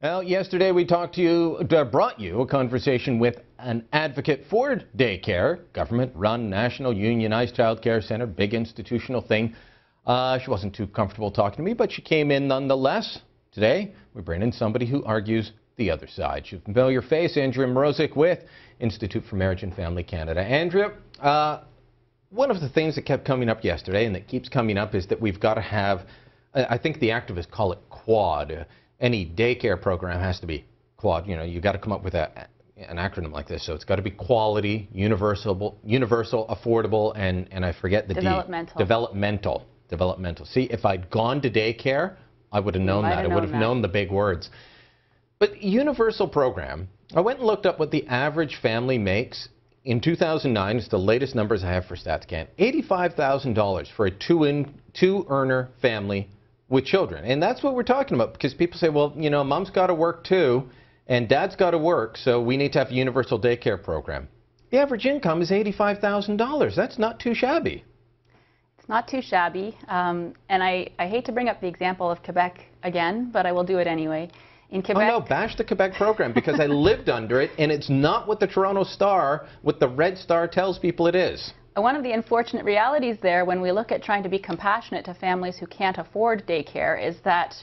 Well, yesterday we brought you a conversation with an advocate for daycare, government-run, national unionized child care center, big institutional thing. She wasn't too comfortable talking to me, but she came in nonetheless. Today, we bring in somebody who argues the other side. She's a familiar face, Andrea Mrozek with Institute for Marriage and Family Canada. Andrea, one of the things that kept coming up yesterday and that keeps coming up is that we've got to have, I think the activists call it QUAD. Any daycare program has to be QUAD. You know, you've got to come up with an acronym like this. So it's got to be quality, universal, affordable, and I forget the developmental. Developmental. See, if I'd gone to daycare, I would have known that. I would have known the big words. But universal program, I went and looked up what the average family makes in 2009. It's the latest numbers I have for StatsCan. $85,000 for a two-earner family with children. And that's what we're talking about, because people say, well, you know, mom's got to work too, and dad's got to work, so we need to have a universal daycare program. The average income is $85,000. That's not too shabby. It's not too shabby. And I hate to bring up the example of Quebec again, but I will do it anyway. In Quebec, oh no, bash the Quebec program, because I lived under it, and it's not what the Toronto Star, what the Red Star tells people it is. One of the unfortunate realities there, when we look at trying to be compassionate to families who can't afford daycare, is that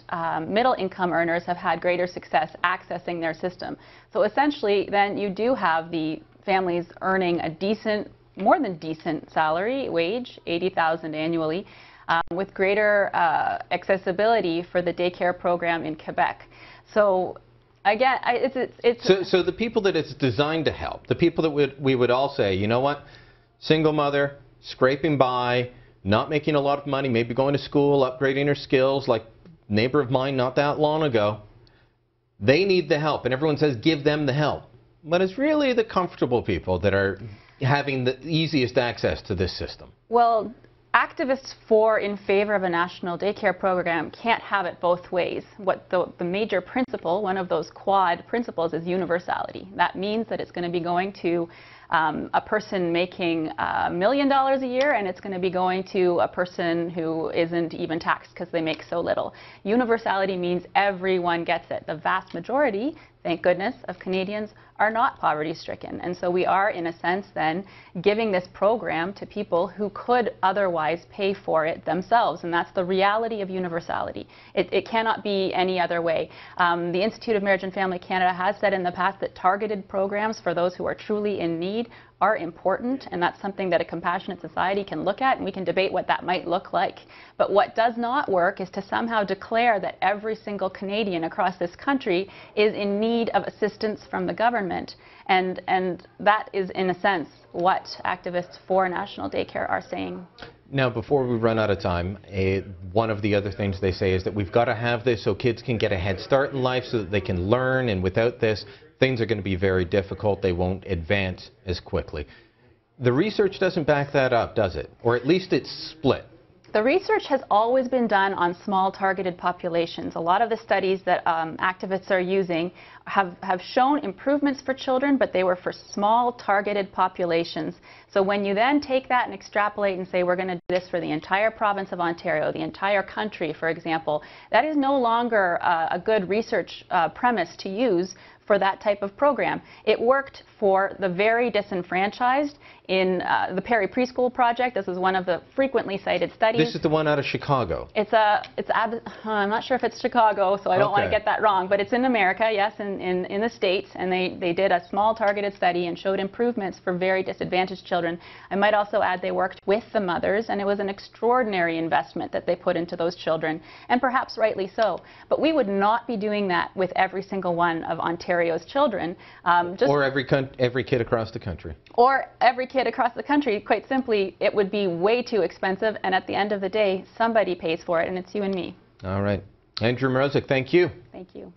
middle-income earners have had greater success accessing their system. So essentially, then you do have the families earning a decent, more than decent salary, wage, $80,000 annually, with greater accessibility for the daycare program in Quebec. So again, So the people that it's designed to help, the people that we would all say, you know what? Single mother, scraping by, not making a lot of money, maybe going to school, upgrading her skills, like a neighbor of mine not that long ago. They need the help, and everyone says give them the help. But it's really the comfortable people that are having the easiest access to this system. Well, activists in favor of a national daycare program can't have it both ways. What the major principle, one of those QUAD principles, is universality. That means that it's going to be going to a person making $1 million a year, and it's going to be going to a person who isn't even taxed because they make so little. Universality means everyone gets it. The vast majority, thank goodness, of Canadians are not poverty-stricken. And so we are, in a sense, then, giving this program to people who could otherwise pay for it themselves. And that's the reality of universality. It cannot be any other way. The Institute of Marriage and Family Canada has said in the past that targeted programs for those who are truly in need are important, and that's something that a compassionate society can look at, and we can debate what that might look like. But what does not work is to somehow declare that every single Canadian across this country is in need of assistance from the government. And that is, in a sense, what activists for national daycare are saying. Now, before we run out of time, one of the other things they say is that we've got to have this so kids can get a head start in life so that they can learn, and without this, things are going to be very difficult. They won't advance as quickly. The research doesn't back that up, does it? Or at least it's split. The research has always been done on small targeted populations. A lot of the studies that activists are using have shown improvements for children, but they were for small targeted populations. So when you then take that and extrapolate and say we're going to do this for the entire province of Ontario, the entire country, for example, that is no longer a good research premise to use for that type of program. It worked for the very disenfranchised in the Perry Preschool Project. This is one of the frequently cited studies. This is the one out of Chicago. I'm not sure if it's Chicago, so I don't want to get that wrong, but it's in America, yes, in the States, and they did a small targeted study and showed improvements for very disadvantaged children. I might also add they worked with the mothers, and it was an extraordinary investment that they put into those children, and perhaps rightly so. But we would not be doing that with every single one of Ontario's children. Or every kid across the country. Or every kid across the country. Quite simply, it would be way too expensive, and at the end of the day, somebody pays for it, and it's you and me. All right. Andrea Mrozek, thank you. Thank you.